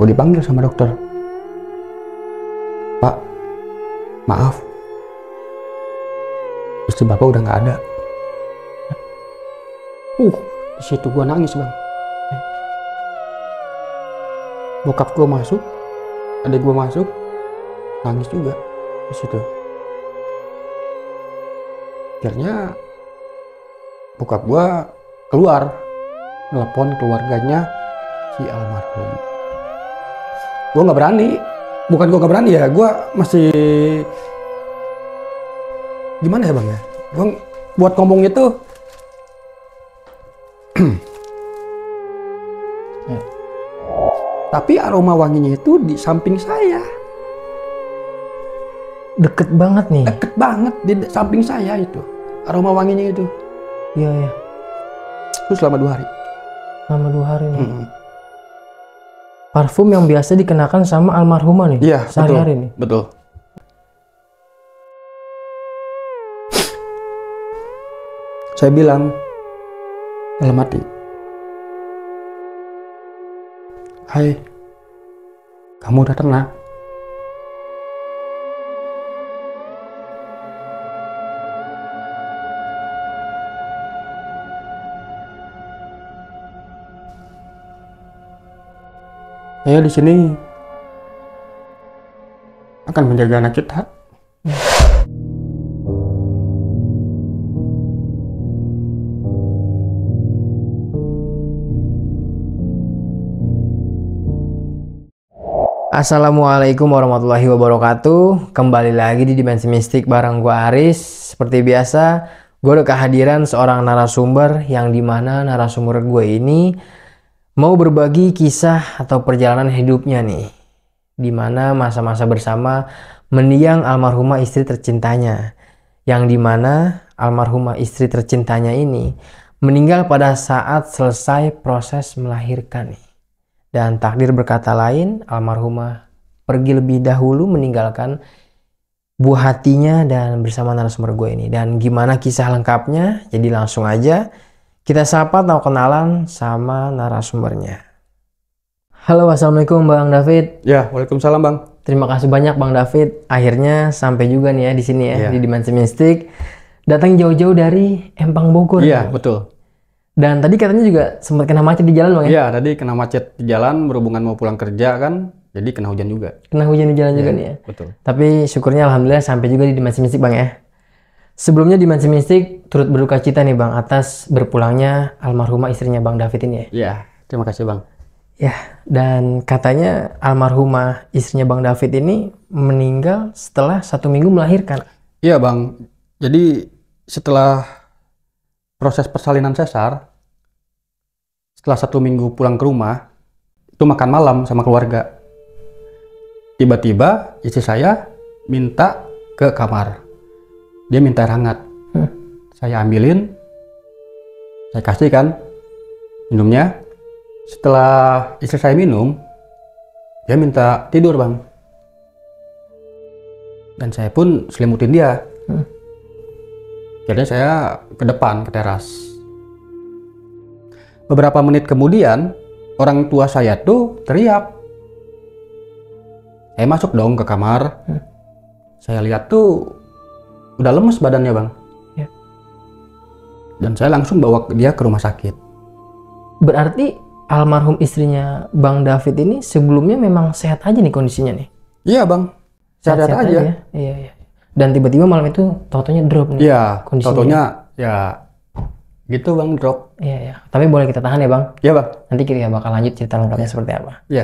Gue dipanggil sama dokter. Pak, maaf, istri bapak udah nggak ada. Di situ gue nangis bang. Bokap gue masuk, adik gue masuk, nangis juga di situ. Akhirnya bokap gue keluar, nelpon keluarganya si almarhum. Gue nggak berani, bukan gue nggak berani ya, gue masih gimana ya bang ya, gue buat ngomong itu tapi aroma wanginya itu di samping saya. Deket banget nih. Deket banget di samping saya itu. Aroma wanginya itu. Iya ya. Itu selama 2 hari. Selama 2 hari nih. Parfum yang biasa dikenakan sama almarhumah nih. Iya, sehari-hari nih. Betul. Saya bilang dalam hati, hai, kamu udah tenang. Saya di sini akan menjaga anak kita. Assalamualaikum warahmatullahi wabarakatuh. Kembali lagi di Dimensi Mistik bareng gua Aris. Seperti biasa, gue udah kehadiran seorang narasumber yang dimana narasumber gue ini mau berbagi kisah atau perjalanan hidupnya nih, dimana masa-masa bersama mendiang almarhumah istri tercintanya, yang dimana almarhumah istri tercintanya ini meninggal pada saat selesai proses melahirkan nih. Dan takdir berkata lain, almarhumah pergi lebih dahulu meninggalkan buah hatinya dan bersama narasumber gue ini. Dan gimana kisah lengkapnya? Jadi langsung aja kita sapa atau kenalan sama narasumbernya. Halo, assalamualaikum Bang David. Ya, waalaikumsalam Bang. Terima kasih banyak Bang David. Akhirnya sampai juga nih ya di sini ya, Ya. di Dimensi Mistik. Datang jauh-jauh dari Empang Bogor. Iya, nih. betul. Dan tadi katanya juga sempat kena macet di jalan Bang ya? Iya, tadi kena macet di jalan berhubungan mau pulang kerja kan, jadi kena hujan juga. Kena hujan di jalan juga nih ya? Betul. Tapi syukurnya alhamdulillah sampai juga di Dimensi Mistik Bang ya. Sebelumnya Dimensi Mistik turut berduka cita nih Bang atas berpulangnya almarhumah istrinya Bang David ini ya. Iya, terima kasih Bang. Ya, dan katanya almarhumah istrinya Bang David ini meninggal setelah 1 minggu melahirkan. Iya Bang, jadi setelah proses persalinan sesar, setelah 1 minggu pulang ke rumah, itu makan malam sama keluarga. Tiba-tiba istri saya minta ke kamar. Dia minta air hangat. Saya ambilin, saya kasihkan minumnya. Setelah istri saya minum, dia minta tidur Bang. Dan saya pun selimutin dia. Akhirnya saya ke depan, ke teras. Beberapa menit kemudian, orang tua saya tuh teriak. Saya masuk dong ke kamar. Saya lihat tuh udah lemes badannya Bang. Ya. Dan saya langsung bawa dia ke rumah sakit. Berarti almarhum istrinya Bang David ini sebelumnya memang sehat aja nih kondisinya nih? Iya Bang, sehat aja. Ya? Iya, iya. Dan tiba-tiba malam itu tau-taunya drop nih. Iya, tau-taunya ya gitu Bang, drop. Iya, iya. Tapi boleh kita tahan ya Bang? Iya Bang. Nanti kita bakal lanjut cerita lengkapnya seperti apa. Iya.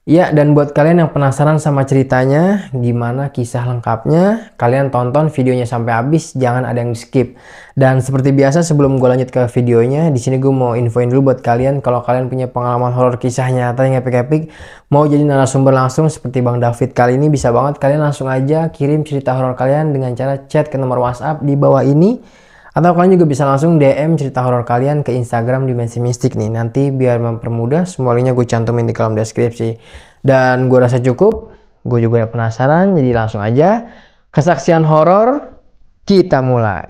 Iya, dan buat kalian yang penasaran sama ceritanya, gimana kisah lengkapnya, kalian tonton videonya sampai habis, jangan ada yang skip. Dan seperti biasa sebelum gue lanjut ke videonya, di sini gue mau infoin dulu buat kalian kalau kalian punya pengalaman horor kisah nyata yang epic-epic, mau jadi narasumber langsung seperti Bang David kali ini, bisa banget kalian langsung aja kirim cerita horor kalian dengan cara chat ke nomor WhatsApp di bawah ini. Atau kalian juga bisa langsung DM cerita horor kalian ke Instagram Dimensi Mistik nih. Nanti biar mempermudah, semua linknya gue cantumin di kolom deskripsi. Dan gue rasa cukup, gue juga penasaran, jadi langsung aja kesaksian horor kita mulai.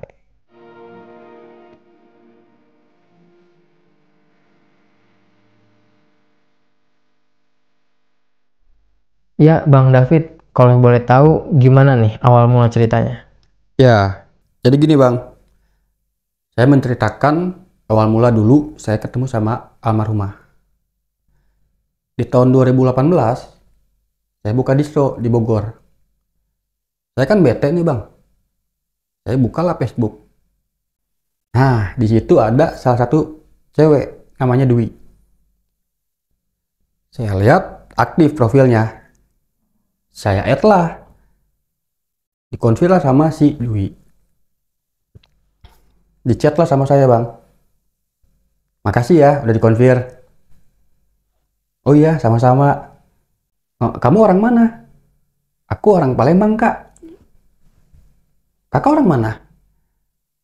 Ya, Bang David, kalau boleh tahu gimana nih awal mula ceritanya? Ya, jadi gini Bang, saya menceritakan awal mula dulu saya ketemu sama almarhumah. Di tahun 2018, saya buka distro di Bogor. Saya kan bete nih Bang, saya bukalah Facebook. Nah, di situ ada salah satu cewek namanya Dwi. Saya lihat aktif profilnya. Saya add lah. Dikonfir lah sama si Dwi. Di chat lah sama saya Bang. Makasih ya udah dikonfir. Oh iya, sama-sama. Oh, kamu orang mana? Aku orang Palembang, Kak. Kakak orang mana?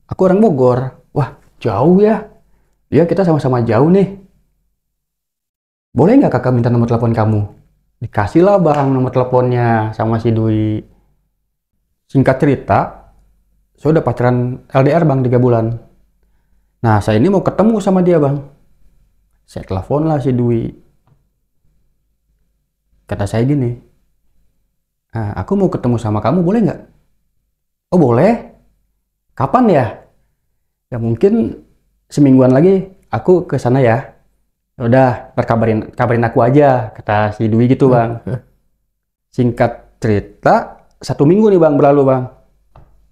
Aku orang Bogor. Wah, jauh ya. Iya, kita sama-sama jauh nih. Boleh nggak kakak minta nomor telepon kamu? Dikasih lah Bang nomor teleponnya sama si Dwi. Singkat cerita, saya udah pacaran LDR Bang 3 bulan. Nah, saya ini mau ketemu sama dia Bang. Saya telepon lah si Dwi. Kata saya gini, aku mau ketemu sama kamu boleh nggak? Oh boleh. Kapan ya? Ya mungkin semingguan lagi aku ke sana ya. Udah, kabarin aku aja, kata si Dwi gitu Bang. Singkat cerita, 1 minggu nih Bang berlalu Bang.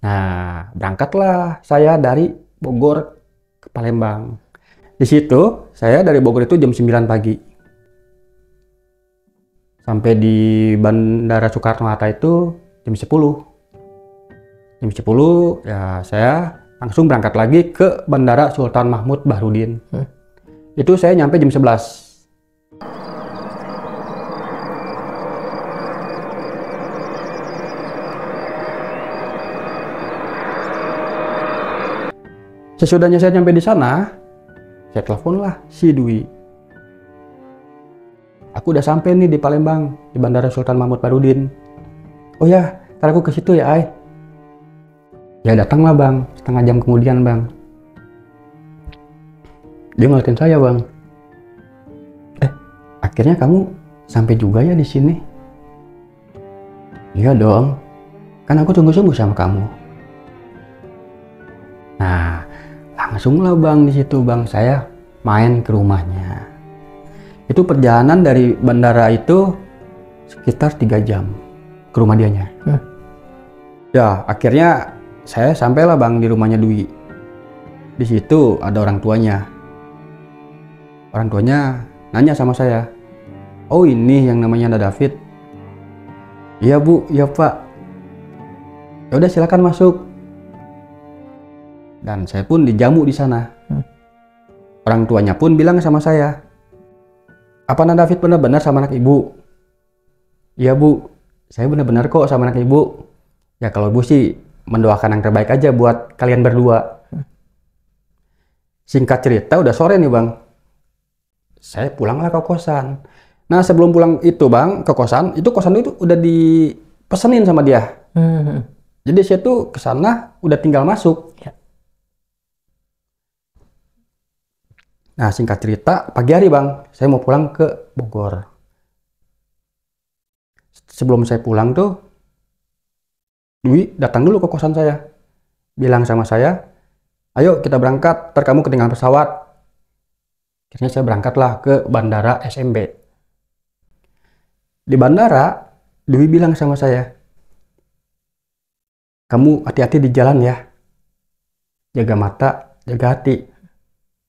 Nah, berangkatlah saya dari Bogor ke Palembang. Di situ, saya dari Bogor itu jam 9 pagi. Sampai di Bandara Soekarno-Hatta itu jam 10. Jam 10 ya saya langsung berangkat lagi ke Bandara Sultan Mahmud Bahrudin. Itu saya nyampe jam 11. Sesudahnya saya nyampe di sana, saya telepon lah si Dwi. Aku udah sampai nih di Palembang, di Bandara Sultan Mahmud Bahrudin. Oh ya, ntar aku ke situ ya, Ay. Ya datanglah Bang, setengah jam kemudian Bang. Dia ngeliatin saya Bang. Akhirnya kamu sampai juga ya di sini? Iya dong, kan aku tunggu-tunggu sama kamu. Nah, langsunglah Bang di situ Bang saya main ke rumahnya. Itu perjalanan dari bandara itu sekitar 3 jam ke rumah dianya. Ya, akhirnya saya sampailah Bang di rumahnya Dwi. Di situ ada orang tuanya. Orang tuanya nanya sama saya, oh ini yang namanya Anda David? Iya Bu, iya Pak. Ya udah silakan masuk. Dan saya pun dijamu di sana. Orang tuanya pun bilang sama saya, apa Anda David benar-benar sama anak ibu? Iya Bu, saya benar-benar kok sama anak ibu. Ya kalau ibu sih mendoakan yang terbaik aja buat kalian berdua. Singkat cerita udah sore nih Bang. Saya pulanglah ke kosan. Nah sebelum pulang itu Bang ke kosan itu udah dipesenin sama dia. Jadi saya tuh ke sana udah tinggal masuk. Ya. Nah singkat cerita pagi hari Bang, saya mau pulang ke Bogor. Sebelum saya pulang tuh, Dwi datang dulu ke kosan saya. Bilang sama saya, ayo kita berangkat, ntar kamu ketinggalan pesawat. Akhirnya saya berangkatlah ke Bandara SMB. Di bandara, Dwi bilang sama saya, kamu hati-hati di jalan ya. Jaga mata, jaga hati.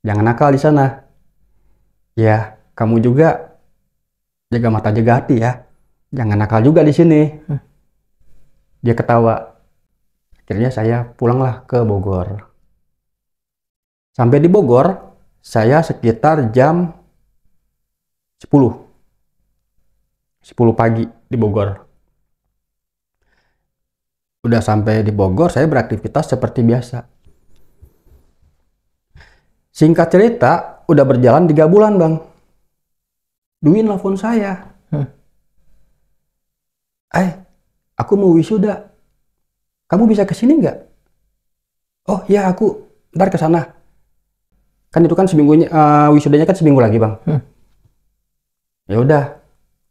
Jangan nakal di sana. Ya, kamu juga jaga mata, jaga hati ya. Jangan nakal juga di sini. Dia ketawa. Akhirnya saya pulanglah ke Bogor. Sampai di Bogor, saya sekitar jam 10 pagi di Bogor. Udah sampai di Bogor, saya beraktivitas seperti biasa. Singkat cerita, udah berjalan 3 bulan Bang. Dwi nelfon saya. Aku mau wisuda. Kamu bisa kesini nggak? Oh ya aku ntar ke sana. Kan itu kan seminggunya wisudanya kan seminggu lagi Bang. Ya udah.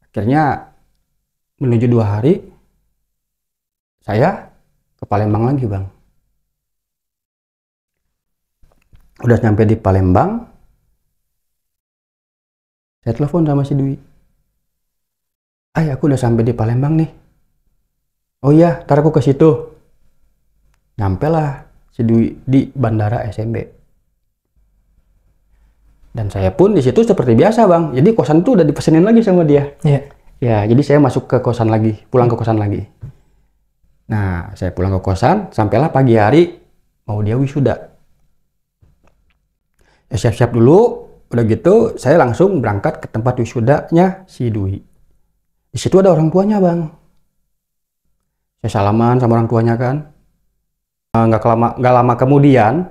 Akhirnya menuju 2 hari, saya ke Palembang lagi bang. Udah nyampe di Palembang, saya telepon sama si Dwi. Aku udah sampai di Palembang nih. Oh iya, ntar aku ke situ. Nyampe lah si Dwi di Bandara SMB. Dan saya pun di situ seperti biasa bang. Jadi kosan itu udah dipesenin lagi sama dia. Iya. Ya, jadi saya masuk ke kosan lagi, pulang ke kosan lagi. Nah, saya pulang ke kosan, sampailah pagi hari, mau dia wisuda. Ya siap-siap dulu, udah gitu saya langsung berangkat ke tempat wisudanya si Dwi. Di situ ada orang tuanya bang. Saya salaman sama orang tuanya kan. Nggak lama kemudian,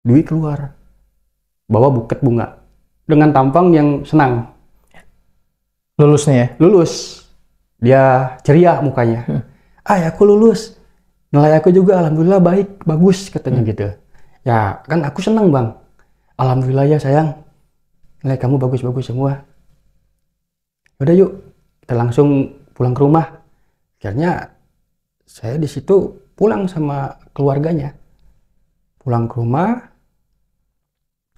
Dwi keluar, bawa buket bunga dengan tampang yang senang. Lulus nih ya? Lulus. Dia ceria mukanya. Aku lulus. Nilai aku juga alhamdulillah baik, bagus katanya gitu. Ya kan aku senang bang. Alhamdulillah ya sayang. Nilai kamu bagus-bagus semua. Udah yuk, kita langsung pulang ke rumah. Akhirnya saya di situ pulang sama keluarganya. Pulang ke rumah,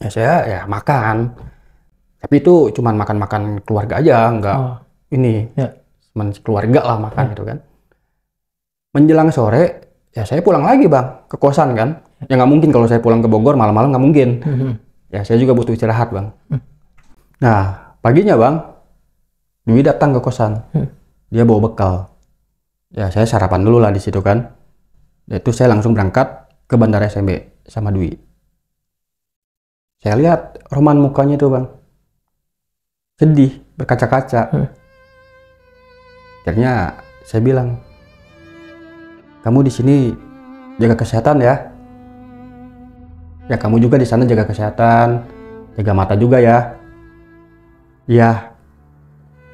ya saya ya makan. Tapi itu cuman makan-makan keluarga aja, nggak ini, cuman keluarga lah makan gitu kan. Menjelang sore, ya saya pulang lagi bang, ke kosan kan. Ya nggak mungkin kalau saya pulang ke Bogor malam-malam, nggak mungkin. Ya saya juga butuh istirahat bang. Nah paginya bang, Dwi datang ke kosan. Dia bawa bekal. Ya saya sarapan dulu lah di situ kan. Itu saya langsung berangkat ke Bandara SMB sama Dwi. Saya lihat roman mukanya itu bang, sedih, berkaca-kaca. Akhirnya saya bilang, kamu di sini jaga kesehatan ya. Ya kamu juga di sana jaga kesehatan, jaga mata juga ya. Iya.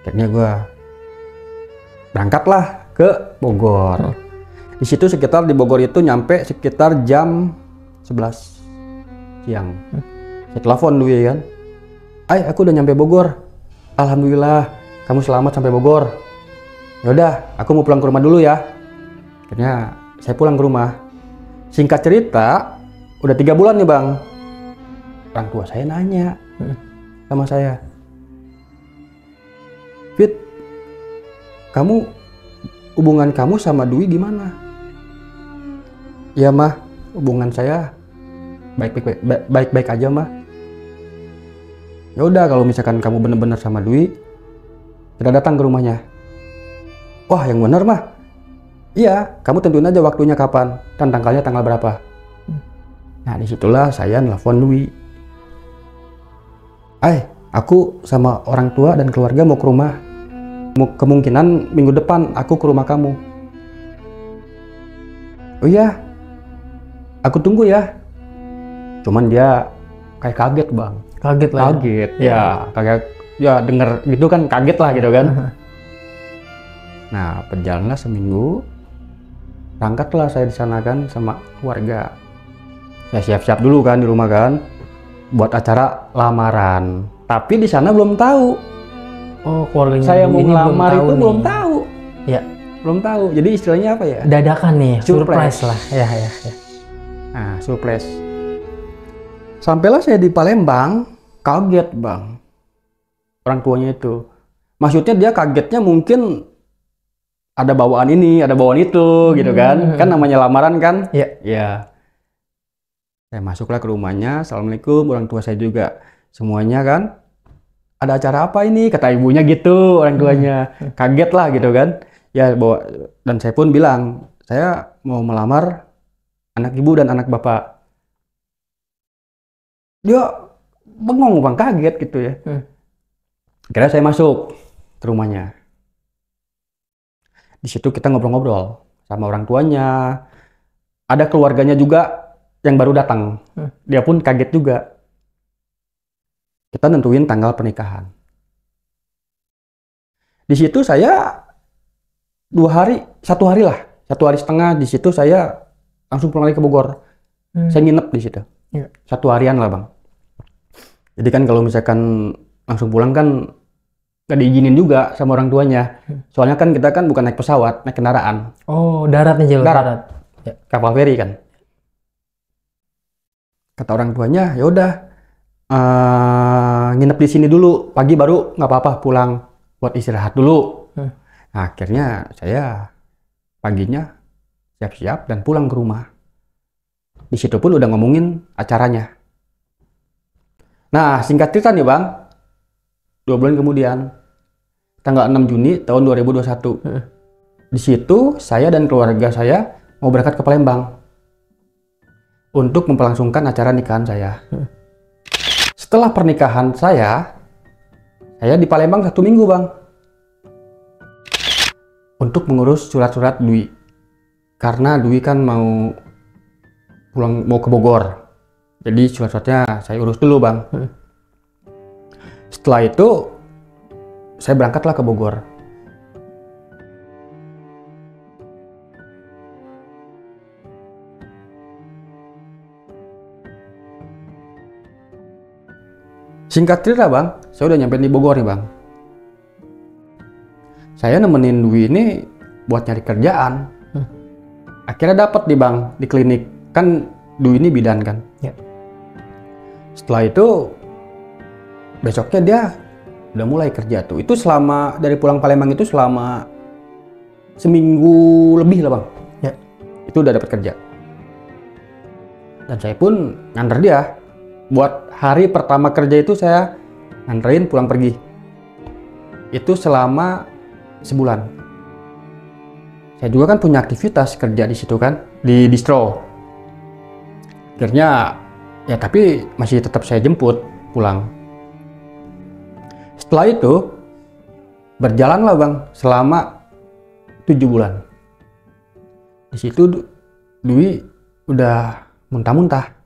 Akhirnya gue berangkatlah ke Bogor. Di situ sekitar di Bogor itu nyampe sekitar jam 11 siang. Saya telepon Dwi kan. Aku udah nyampe Bogor. Alhamdulillah, kamu selamat sampai Bogor. Yaudah, aku mau pulang ke rumah dulu ya. Akhirnya saya pulang ke rumah. Singkat cerita, udah 3 bulan nih bang. Orang tua saya nanya sama saya, Fit, hubungan kamu sama Dwi gimana? Ya mah, hubungan saya baik-baik aja mah. Ya udah kalau misalkan kamu bener-bener sama Dwi, kita datang ke rumahnya. Wah yang bener mah. Iya, kamu tentuin aja waktunya kapan dan tanggalnya tanggal berapa. Nah disitulah saya nelfon Dwi. Aku sama orang tua dan keluarga mau ke rumah. Kemungkinan minggu depan aku ke rumah kamu. Oh iya, aku tunggu ya. Cuman dia kayak kaget bang. Kaget lah. Kaget, ya kaget. Ya denger gitu kan kaget lah gitu kan. Nah berjalanlah seminggu. Berangkatlah saya di sana kan sama keluarga. Saya siap-siap dulu kan di rumah kan, buat acara lamaran. Tapi di sana belum tahu. Oh keluarganya saya mau ngelamar itu nih. belum tahu. Ya. Belum tahu. Jadi istilahnya apa ya? Dadakan nih, surprise lah. Ya. Nah surprise. Sampailah saya di Palembang, kaget bang. Orang tuanya itu. Maksudnya dia kagetnya mungkin ada bawaan ini, ada bawaan itu, gitu kan. Kan namanya lamaran kan. Iya. Saya masuklah ke rumahnya, assalamualaikum, orang tua saya juga. Semuanya kan, ada acara apa ini? Kata ibunya gitu, orang tuanya. Kaget lah gitu kan. Ya, dan saya pun bilang, saya mau melamar anak ibu dan anak bapak. Dia bengong bang, kaget gitu ya. Akhirnya saya masuk ke rumahnya. Di situ kita ngobrol-ngobrol sama orang tuanya. Ada keluarganya juga yang baru datang. Dia pun kaget juga. Kita nentuin tanggal pernikahan. Di situ saya 1 hari lah, 1 hari setengah di situ saya langsung pulang lagi ke Bogor. Saya nginep di situ. 1 harian lah bang. Jadi kan kalau misalkan langsung pulang kan nggak diizinin juga sama orang tuanya. Soalnya kan kita kan bukan naik pesawat, naik kendaraan. Oh, darat nih, jalur Darat. darat. Ya. Kapal feri kan. Kata orang tuanya, ya udah nginep di sini dulu, pagi baru nggak apa-apa pulang buat istirahat dulu. Nah, akhirnya saya paginya siap-siap dan pulang ke rumah. Di situ pun udah ngomongin acaranya. Nah, singkat cerita nih Bang, 2 bulan kemudian, tanggal 6 Juni tahun 2021, di situ saya dan keluarga saya mau berangkat ke Palembang untuk memperlangsungkan acara nikahan saya. Setelah pernikahan saya di Palembang 1 minggu Bang, untuk mengurus surat-surat Dwi, karena Dwi kan mau ke Bogor. Jadi surat-suratnya saya urus dulu Bang. Setelah itu saya berangkatlah ke Bogor. Singkat cerita Bang, saya udah nyampe di Bogor nih Bang. Saya nemenin Dwi ini buat nyari kerjaan. Akhirnya dapat nih Bang di klinik. Kan Dwi ini bidan kan. Ya. Setelah itu besoknya dia udah mulai kerja tuh. Itu selama dari pulang Palembang itu selama seminggu lebih lah Bang. Ya. Itu udah dapat kerja. Dan saya pun nganter dia. Buat hari pertama kerja itu saya nganterin pulang pergi. Itu selama sebulan. Saya juga kan punya aktivitas kerja di situ kan, di distro. Akhirnya ya tapi masih tetap saya jemput pulang. Setelah itu berjalanlah Bang selama 7 bulan. Di situ Dwi udah muntah-muntah.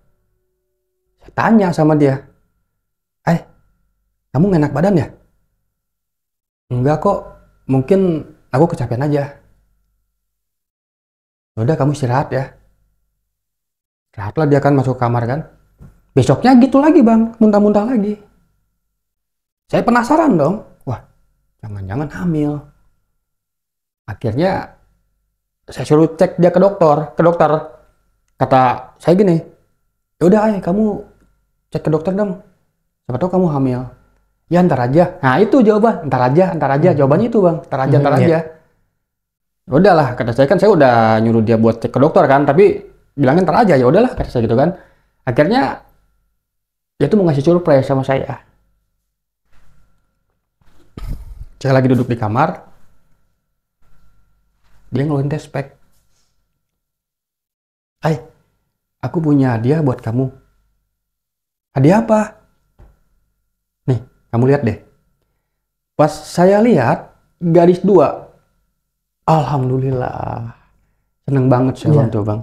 Saya tanya sama dia, kamu nggak enak badan ya? Enggak kok, mungkin aku kecapean aja. Udah kamu istirahat ya. Istirahatlah, dia kan masuk kamar kan. Besoknya gitu lagi Bang, muntah-muntah lagi. Saya penasaran dong, wah jangan-jangan hamil. Akhirnya saya suruh cek dia ke dokter. Kata saya gini, yaudah kamu cek ke dokter dong, siapa tahu kamu hamil. Ya ntar aja. Nah itu jawaban, ntar aja. Jawabannya itu Bang, ntar aja. Udahlah, kata saya kan, saya udah nyuruh dia buat cek ke dokter kan, tapi bilangin ntar aja. Ya udahlah, kata saya gitu kan. Akhirnya dia tuh mau ngasih surprise sama saya. Saya lagi duduk di kamar, dia ngeluarin tespek. Aku punya hadiah buat kamu. Hadiah apa? Nih, kamu lihat deh. Pas saya lihat, garis 2. Alhamdulillah. Seneng banget saya Bang tuh Bang.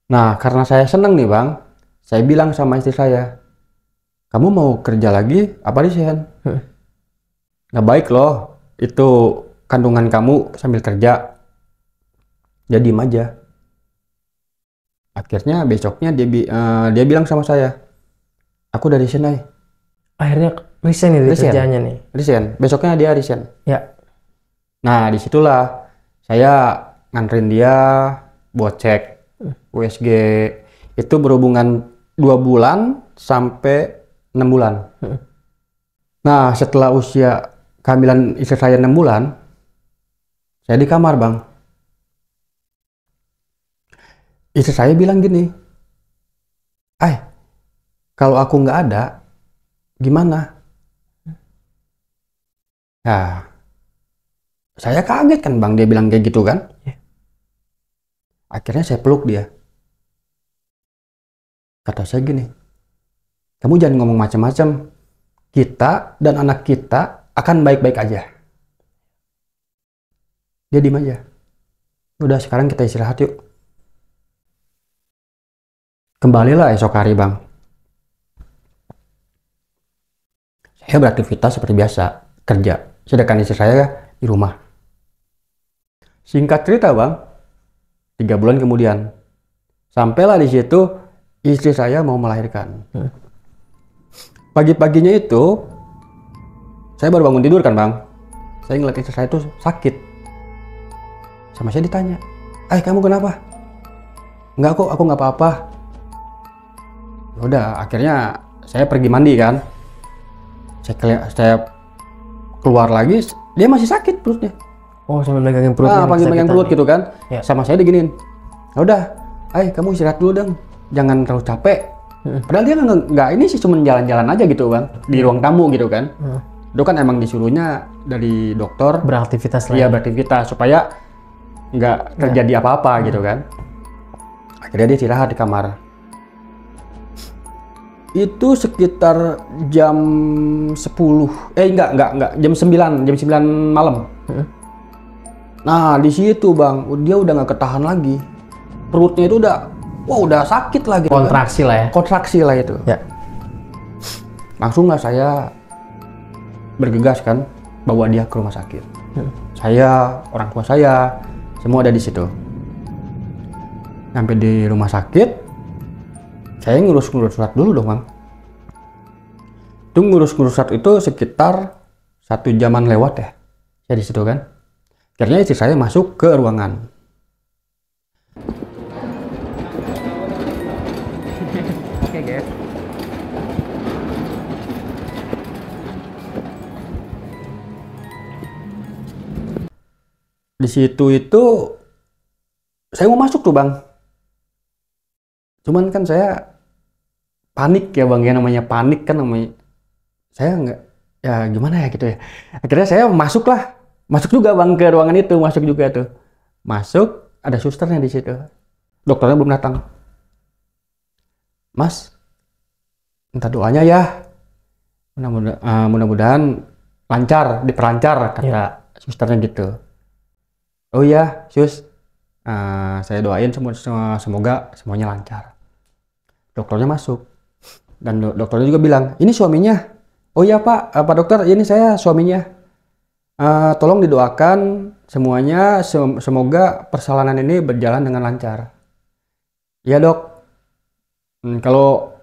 Nah, karena saya seneng nih Bang, saya bilang sama istri saya, kamu mau kerja lagi apa resign? Nggak baik loh, itu kandungan kamu sambil kerja. Dia diem aja. Akhirnya besoknya dia bilang sama saya, aku udah resign Akhirnya resign itu kerjanya nih. Resign. Besoknya dia resign. Ya. Nah disitulah saya nganterin dia buat cek USG. Itu berhubungan 2 bulan sampai 6 bulan. Nah setelah usia kehamilan istri saya 6 bulan, saya di kamar Bang. Istri saya bilang gini, kalau aku nggak ada, gimana? Ya, saya kaget kan Bang, dia bilang kayak gitu kan. Akhirnya saya peluk dia. Kata saya gini, kamu jangan ngomong macam-macam. Kita dan anak kita akan baik-baik aja. Dia diem aja. Udah sekarang kita istirahat yuk. Kembalilah esok hari Bang. Saya beraktivitas seperti biasa, kerja. Sedangkan istri saya di rumah. Singkat cerita Bang, 3 bulan kemudian, sampailah di situ istri saya mau melahirkan. Pagi-paginya itu, Saya baru bangun tidur kan bang. Saya ngeliat istri saya itu sakit. Sama saya ditanya, kamu kenapa? Enggak kok, aku nggak apa-apa. Udah, akhirnya saya pergi mandi kan. Saya keluar lagi, dia masih sakit perutnya. Oh, sambil megangin perutnya. Megangin perut gitu kan. Ya. Sama saya diginiin. Ya udah, kamu istirahat dulu dong. Jangan terlalu capek. Padahal dia nggak ini sih, cuma jalan-jalan aja gitu bang. Di ruang tamu gitu kan. Itu kan emang disuruhnya dari dokter. Beraktivitas lah. Iya, beraktivitas. Supaya nggak terjadi apa-apa gitu kan. Akhirnya dia istirahat di kamar. Itu sekitar jam 10. Enggak. Jam 9 malam. Nah, di situ bang, dia udah nggak ketahan lagi. Perutnya itu udah sakit lagi. Kontraksi lah ya. Kontraksi lah itu. Ya. Langsung lah saya bergegas kan, bawa dia ke rumah sakit. Saya, orang tua saya, semua ada di situ. Sampai di rumah sakit, saya ngurus surat dulu dong bang. Itu ngurus surat itu sekitar 1 jaman lewat ya. Saya di situ kan. Akhirnya istri saya masuk ke ruangan. Oke guys. Di situ itu saya mau masuk tuh bang. Cuman kan saya panik ya bang, ya namanya panik kan namanya. Saya nggak, ya gimana ya gitu ya. Akhirnya saya masuk juga bang ke ruangan itu, masuk juga tuh. Masuk, ada susternya di situ. Dokternya belum datang. Mas, minta doanya ya. Mudah-mudahan lancar, diperancar kata susternya gitu. Oh iya, sus. Saya doain semoga semuanya lancar. Dokternya masuk. Dan dokternya juga bilang, ini suaminya. Oh iya pak dokter, ini saya suaminya. Tolong didoakan semuanya, semoga persalinan ini berjalan dengan lancar. Ya dok. Kalau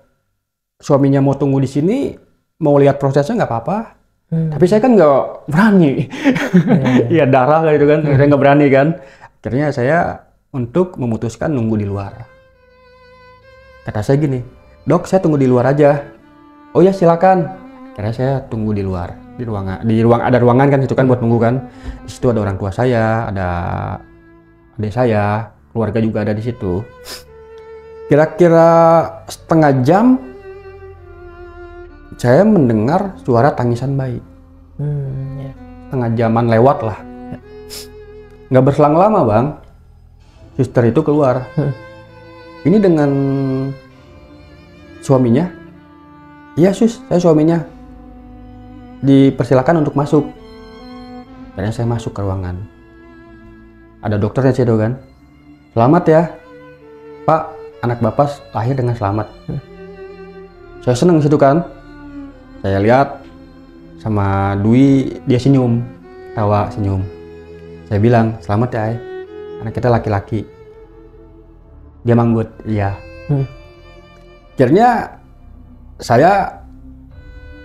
suaminya mau tunggu di sini, mau lihat prosesnya nggak apa-apa. Tapi saya kan nggak berani. Iya darah gitu kan, saya nggak berani kan. Akhirnya saya untuk memutuskan nunggu di luar. Kata saya gini, dok saya tunggu di luar aja. Oh ya silakan. Akhirnya saya tunggu di luar, di ruang ada ruangan kan itu kan buat nunggu kan. Di situ ada orang tua saya, ada adik saya, keluarga juga ada di situ. Kira-kira setengah jam saya mendengar suara tangisan bayi. Setengah jaman lewat lah. Nggak berselang lama bang, suster itu keluar. Ini dengan suaminya. Iya sus, saya suaminya. Dipersilakan untuk masuk. Akhirnya saya masuk ke ruangan. Ada dokternya sih kan. Selamat ya, Pak, anak bapak lahir dengan selamat. Saya seneng situ kan. Saya lihat sama Dwi, dia senyum, tawa senyum. Saya bilang, selamat ya, anak kita laki-laki. Dia manggut, iya. Akhirnya saya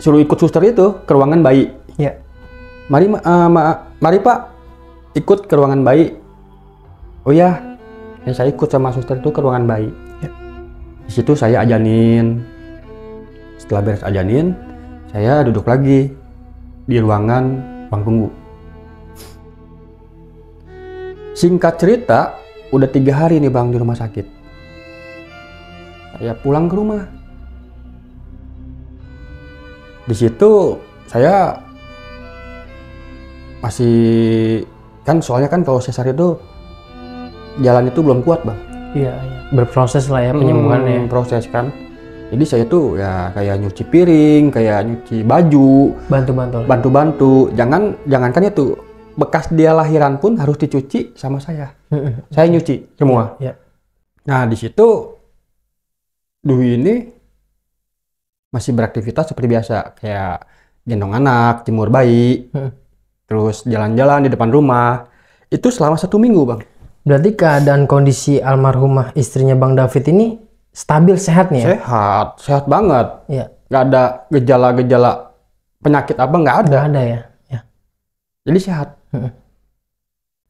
suruh ikut suster itu ke ruangan bayi. Ya. Mari Pak, ikut ke ruangan bayi. Oh ya, saya ikut sama suster itu ke ruangan bayi. Ya. Di situ saya ajanin. Setelah beres ajanin, saya duduk lagi di ruang tunggu. Singkat cerita, udah 3 hari nih bang di rumah sakit. Saya pulang ke rumah. Di situ saya masih kan soalnya kan kalau sesar itu jalan itu belum kuat bang. Iya. Berproses lah ya penyembuhannya. Proses kan. Jadi saya tuh ya kayak nyuci piring, kayak nyuci baju, bantu-bantu. Jangankan itu, bekas dia lahiran pun harus dicuci sama saya. Saya nyuci semua. Ya. Nah di situ Dwi ini masih beraktivitas seperti biasa, kayak gendong anak, jemur bayi, terus jalan-jalan di depan rumah. Itu selama 1 minggu bang. Berarti keadaan kondisi almarhumah istrinya Bang David ini stabil, sehat nih ya? Sehat banget. Iya. Nggak ada gejala-gejala penyakit apa nggak ada. Nggak ada ya. Ya. Jadi sehat.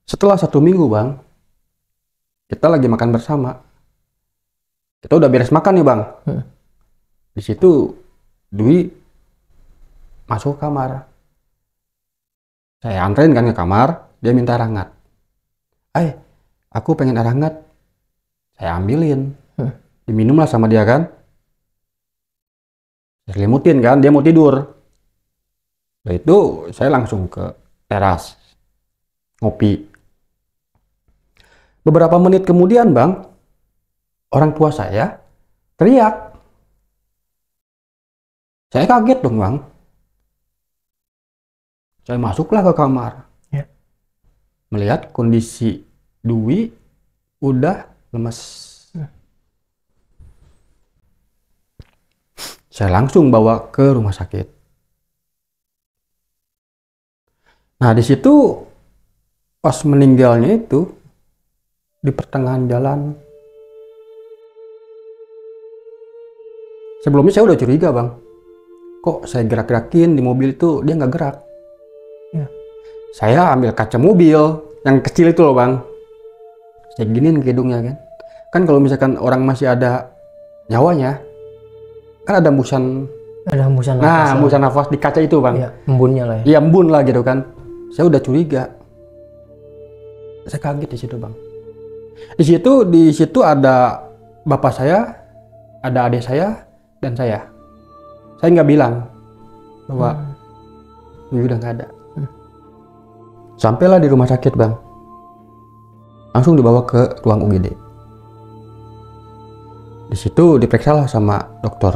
Setelah 1 minggu bang, kita lagi makan bersama. Kita udah beres makan nih bang. Di situ Dwi masuk ke kamar. Saya anterin kan ke kamar, dia minta air hangat. Aku pengen air hangat. Saya ambilin. Diminum lah sama dia kan. Saya selimutin kan, dia mau tidur. Setelah itu saya langsung ke teras ngopi. Beberapa menit kemudian bang, orang tua saya teriak. Saya kaget dong bang. Saya masuklah ke kamar. Ya. Melihat kondisi Dwi udah lemes. Saya langsung bawa ke rumah sakit. Nah di situ pas meninggalnya itu di pertengahan jalan. Sebelumnya saya udah curiga bang. Kok saya gerak-gerakin di mobil itu dia nggak gerak. Ya. Saya ambil kaca mobil yang kecil itu loh bang. Saya giniin ke hidungnya kan. Kan kalau misalkan orang masih ada nyawanya, kan ada hembusan. Ada hembusan nafas. Nah, hembusan nafas di kaca itu bang. Iya, embunnya lah ya. Iya, embun lah gitu kan. Saya udah curiga. Saya kaget di situ bang. Di situ ada bapak saya, ada adik saya, dan saya. Saya nggak bilang bahwa Dwi udah nggak ada. Sampailah di rumah sakit bang. Langsung dibawa ke ruang UGD. Di situ diperiksalah sama dokter.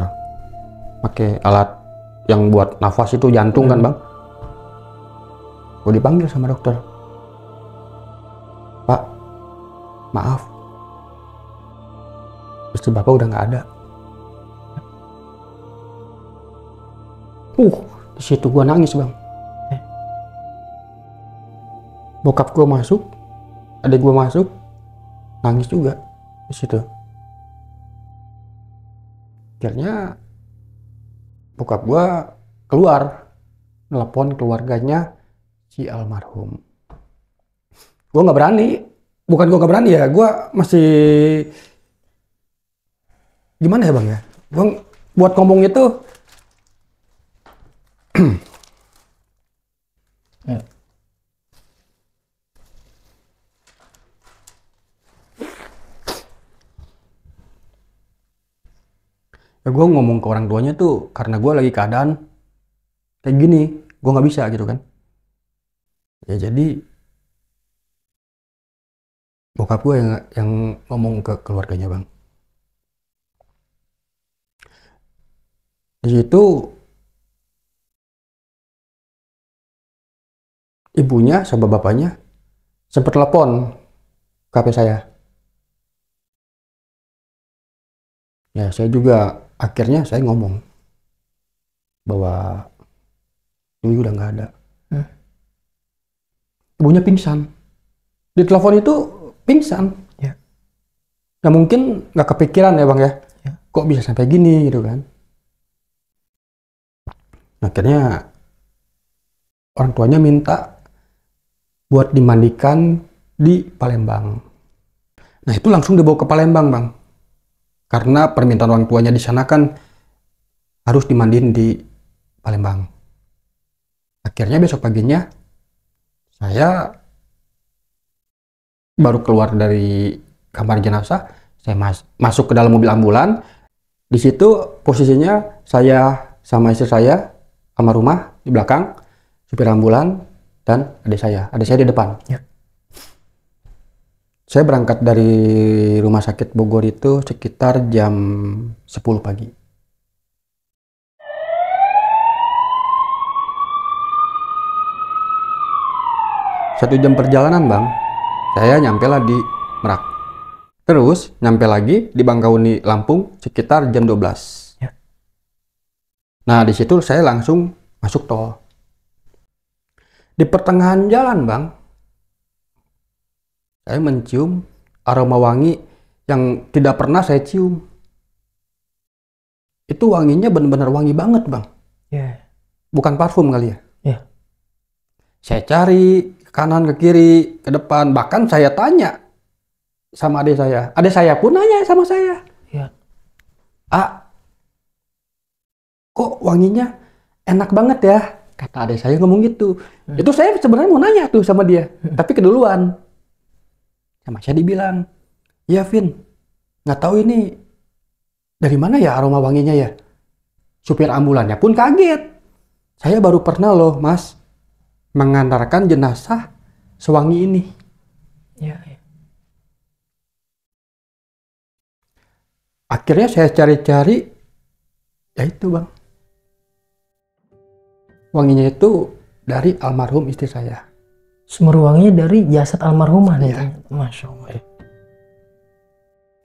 Pakai alat yang buat nafas itu jantung kan bang. Gue dipanggil sama dokter. Pak, maaf. Istri bapak udah nggak ada. Di situ gue nangis bang. Bokap gue masuk, adik gue masuk, nangis juga di situ. Akhirnya bokap gue keluar, nelpon keluarganya si almarhum. Gue nggak berani, bukan gue nggak berani ya, gue masih gimana ya bang ya. Gue buat ngomong itu. Ya gue ngomong ke orang tuanya tuh karena gue lagi keadaan kayak gini, gue nggak bisa gitu kan. Ya jadi bokap gue yang ngomong ke keluarganya bang. Di situ ibunya sama bapaknya sempat telepon ke HP saya. Ya saya juga akhirnya saya ngomong bahwa Dwi udah nggak ada. Ibunya pingsan. Di telepon itu pingsan. Ya. Nggak mungkin nggak kepikiran ya bang ya. Kok bisa sampai gini gitu kan. Akhirnya orang tuanya minta buat dimandikan di Palembang. Nah itu langsung dibawa ke Palembang bang. Karena permintaan orang tuanya di sana kan harus dimandiin di Palembang. Akhirnya besok paginya saya baru keluar dari kamar jenazah, saya masuk ke dalam mobil ambulan. Di situ posisinya saya sama istri saya, almarhumah di belakang, supir ambulan, dan adik saya di depan. Ya. Saya berangkat dari rumah sakit Bogor itu sekitar jam 10 pagi. Satu jam perjalanan bang, saya nyampe lah di Merak. Terus nyampe lagi di Bangkauni, Lampung sekitar jam 12. Ya. Nah di situ saya langsung masuk tol. Di pertengahan jalan bang, saya mencium aroma wangi yang tidak pernah saya cium. Itu wanginya benar-benar wangi banget bang. Yeah. bukan parfum kali ya. Iya. Saya cari ke kanan, ke kiri, ke depan, bahkan saya tanya sama adik saya. Adik saya pun nanya sama saya. Iya. Ah, kok wanginya enak banget ya? Kata adik saya ngomong gitu. Itu saya sebenarnya mau nanya tuh sama dia, tapi keduluan. Sama saya dibilang, ya Vin, nggak tahu ini dari mana ya aroma wanginya ya. Supir ambulannya pun kaget. Saya baru pernah loh mas mengantarkan jenazah sewangi ini. Iya. Iya. Akhirnya saya cari-cari, ya itu bang. Wanginya itu dari almarhum istri saya. Sumber wanginya dari jasad almarhumah nih. Iya. Masya Allah.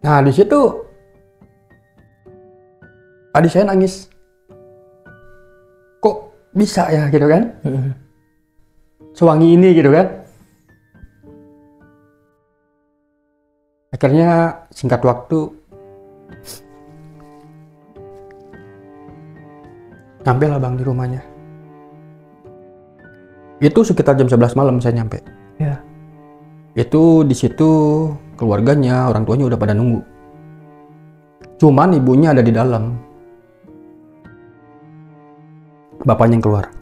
Nah di situ adik saya nangis. Kok bisa ya gitu kan? Sewangi ini gitu kan? Akhirnya singkat waktu nyampe lah bang di rumahnya. Itu sekitar jam 11 malam saya nyampe. Ya. Itu di situ keluarganya, orang tuanya udah pada nunggu. Cuman ibunya ada di dalam. Bapaknya yang keluar.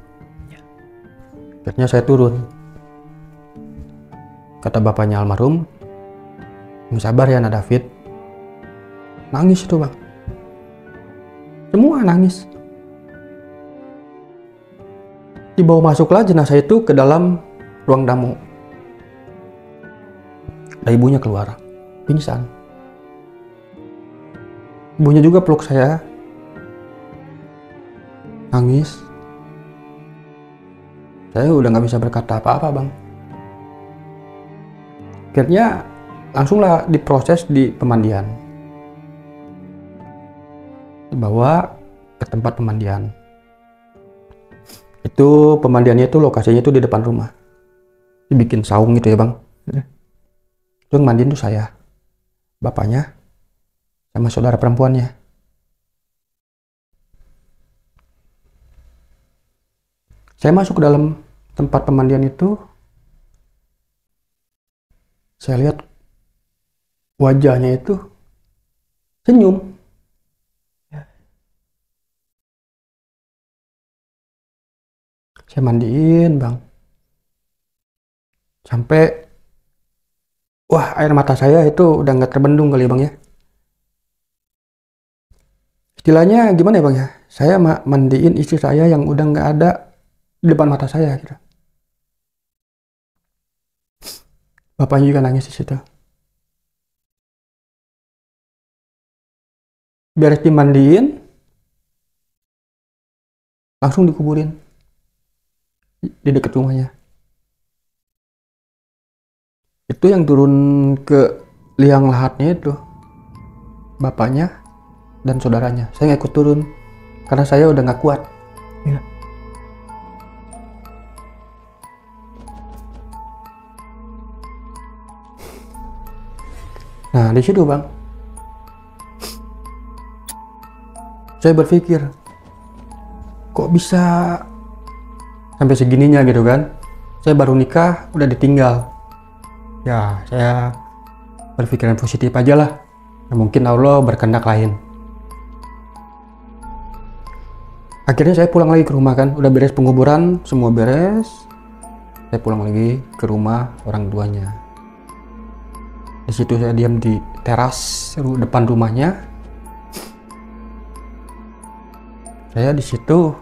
Akhirnya saya turun. Kata bapaknya almarhum, sabar ya Nak David. Nangis itu bang. Semua nangis. Dibawa masuklah jenazah itu ke dalam ruang tamu. Ada ibunya keluar, pingsan. Ibunya juga peluk saya, nangis. Saya udah nggak bisa berkata apa-apa bang. Akhirnya langsunglah diproses di pemandian. Dibawa ke tempat pemandian. Itu pemandiannya itu lokasinya itu di depan rumah. Dibikin saung gitu ya bang. Itu yang mandiin tuh saya, bapaknya, sama saudara perempuannya. Saya masuk ke dalam tempat pemandian itu. Saya lihat wajahnya itu senyum. Saya mandiin bang. Sampai wah, air mata saya itu udah nggak terbendung kali bang ya. Istilahnya gimana ya bang ya? Saya mandiin istri saya yang udah nggak ada di depan mata saya gitu. Bapaknya juga nangis di situ. Beres dimandiin, langsung dikuburin di dekat rumahnya. Itu yang turun ke liang lahatnya itu bapaknya dan saudaranya. Saya nggak ikut turun karena saya udah nggak kuat. Ya. Nah di situ bang, saya berpikir kok bisa sampai segininya gitu kan. Saya baru nikah udah ditinggal. Ya saya berpikiran positif aja lah. Ya, mungkin Allah berkehendak lain. Akhirnya saya pulang lagi ke rumah kan. Udah beres penguburan, semua beres. Saya pulang lagi ke rumah orang tuanya. Di situ saya diam di teras depan rumahnya. Saya di situ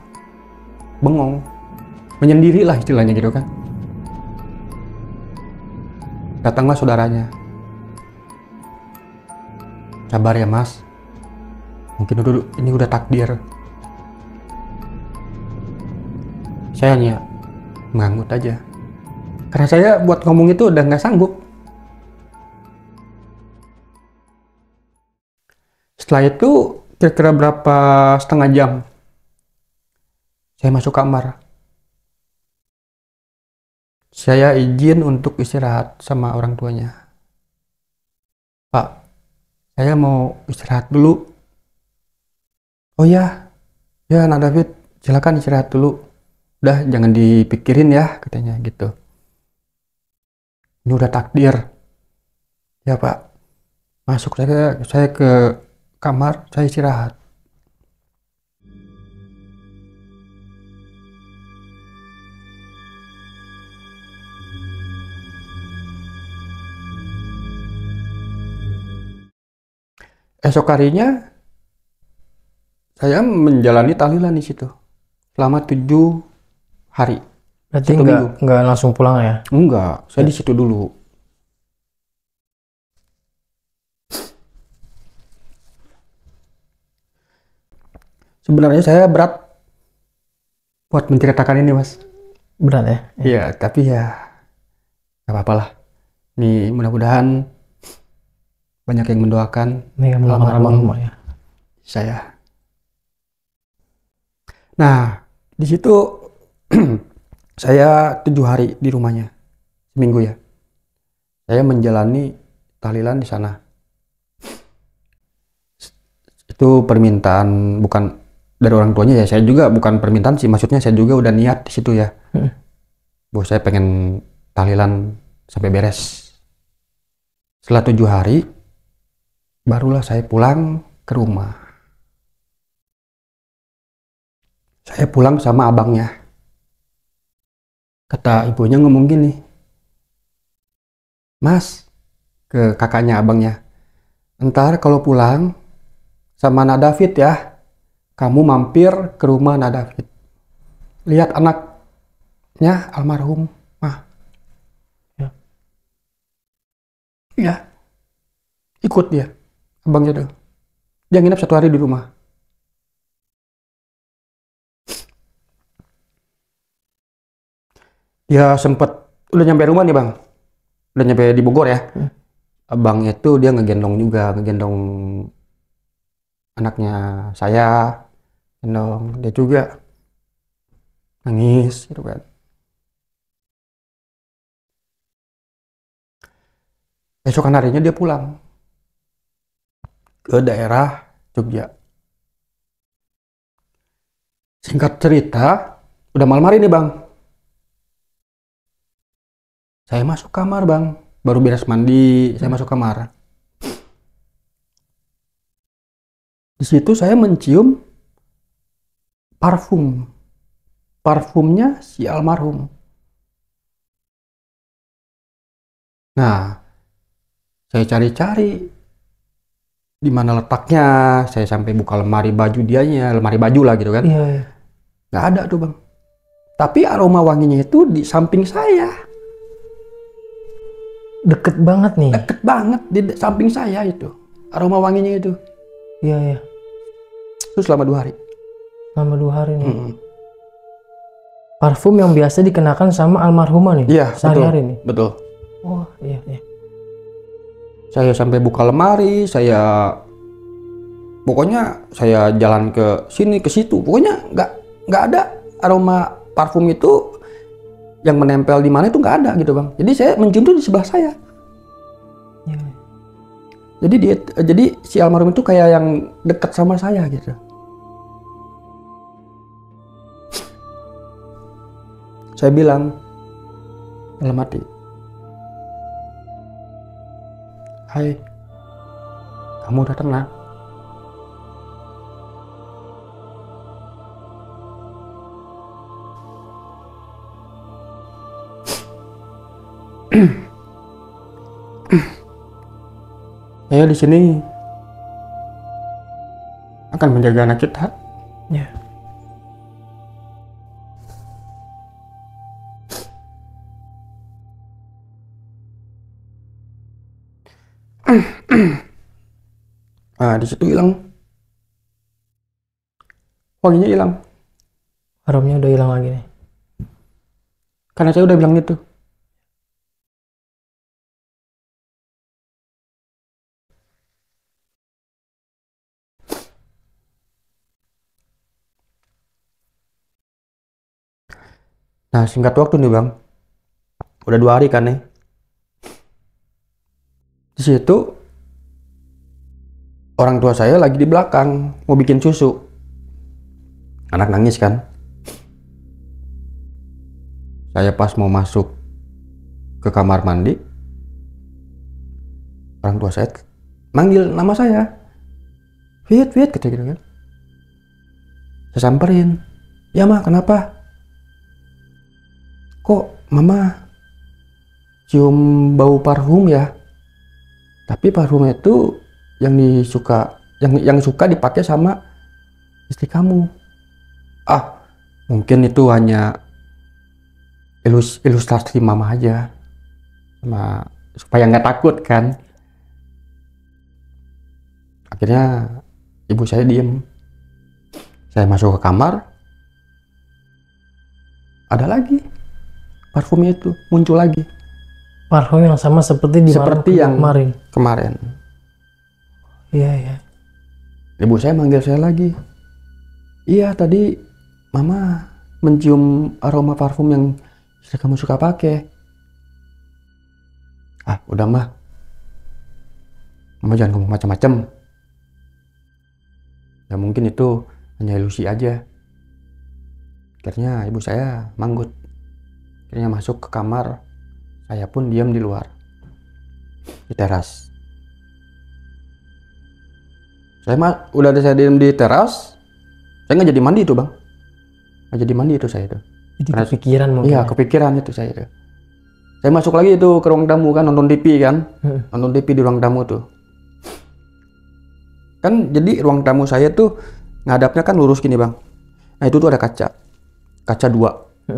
bengong, menyendiri lah istilahnya gitu kan. Datanglah saudaranya. Sabar ya mas, mungkin ini udah takdir. Saya hanya mengangguk aja, karena saya buat ngomong itu udah nggak sanggup. Setelah itu kira-kira berapa setengah jam saya masuk kamar. Saya izin untuk istirahat sama orang tuanya. Pak, saya mau istirahat dulu. Oh ya, ya Nak David, silakan istirahat dulu. udah jangan dipikirin ya katanya gitu. Ini udah takdir. Ya Pak, masuk saya ke kamar, saya istirahat. Esok harinya saya menjalani tahlilan di situ selama 7 hari. Berarti 1 minggu. nggak langsung pulang ya? Enggak, saya di situ dulu. Sebenarnya saya berat buat menceritakan ini, Mas. Berat ya? Iya, tapi ya nggak apa-apa lah. Nih, mudah-mudahan banyak yang mendoakan Yang melakukan almarhum ya. saya. Nah, di situ saya 7 hari di rumahnya, seminggu ya. Saya menjalani tahlilan di sana. Itu permintaan bukan dari orang tuanya ya. Saya juga bukan permintaan sih, maksudnya saya juga udah niat di situ ya. Bahwa saya pengen tahlilan sampai beres. Setelah 7 hari, barulah saya pulang ke rumah. Saya pulang sama abangnya. Kata ibunya ngomong gini, Mas, ke kakaknya abangnya, ntar kalau pulang sama Nak David ya, kamu mampir ke rumah Nak David. Lihat anaknya almarhum. Ya. Ya, ikut dia, abangnya tuh. Dia nginep 1 hari di rumah. Ya sempet, udah nyampe rumah nih bang, udah nyampe di Bogor ya. Abangnya tuh dia ngegendong anaknya saya, gendong dia juga nangis gitu kan. Besokan harinya dia pulang ke daerah Jogja. Singkat cerita, udah malam hari nih bang, saya masuk kamar bang, baru beres mandi, saya masuk kamar. Di situ saya mencium parfumnya si almarhum. Nah, saya cari-cari di mana letaknya, saya sampai buka lemari baju dianya, lemari baju lah gitu kan. Iya, iya. Nggak ada tuh bang. Tapi aroma wanginya itu di samping saya. Deket banget nih. Deket banget di samping saya itu. Aroma wanginya itu. Iya, iya. Itu selama 2 hari. Selama 2 hari nih. Parfum yang biasa dikenakan sama almarhumah nih. Iya, sehari-hari nih. Betul. Oh, iya, iya. Saya sampai buka lemari, pokoknya saya jalan ke sini ke situ. Pokoknya nggak ada aroma parfum itu yang menempel di mana itu nggak ada gitu bang. Jadi saya mencium tuh di sebelah saya. Iya. Jadi si almarhum itu kayak yang dekat sama saya gitu. Saya bilang dalam hati, hai, kamu udah tenang? Saya di sini akan menjaga anak kita. Ya. Nah, di situ hilang. Wanginya hilang. Aromanya udah hilang lagi nih. Karena saya udah bilang gitu. Nah, singkat waktu nih bang, udah 2 hari kan nih. Di situ orang tua saya lagi di belakang mau bikin susu. Anak nangis kan. Saya pas mau masuk ke kamar mandi, orang tua saya manggil nama saya. Fit, gitu kan. Saya samperin. Ya Ma, kenapa? Kok Mama cium bau parfum ya? Tapi parfum itu yang suka dipakai sama istri kamu. Ah, mungkin itu hanya ilustrasi Mama aja, supaya nggak takut kan. Akhirnya ibu saya diem. Saya masuk ke kamar, ada lagi parfumnya itu muncul lagi. Parfum yang sama seperti yang kemarin. Iya. Ibu saya manggil saya lagi. Iya, tadi Mama mencium aroma parfum yang kamu suka pakai. Ah, udah Mah. Mama jangan ngomong macam-macam. Ya mungkin itu hanya ilusi aja. Akhirnya ibu saya manggut. Akhirnya masuk ke kamar. Saya pun diam di luar. Di teras. Udah saya diam di teras. Saya nggak jadi mandi itu Bang. Nggak jadi mandi itu saya itu. Itu kepikiran mungkin. Iya, kepikiran itu saya itu. Saya masuk lagi itu ke ruang tamu kan, nonton TV kan. Nonton TV di ruang tamu tuh. Kan jadi ruang tamu saya tuh ngadapnya kan lurus gini Bang. Nah itu tuh ada kaca. Kaca 2.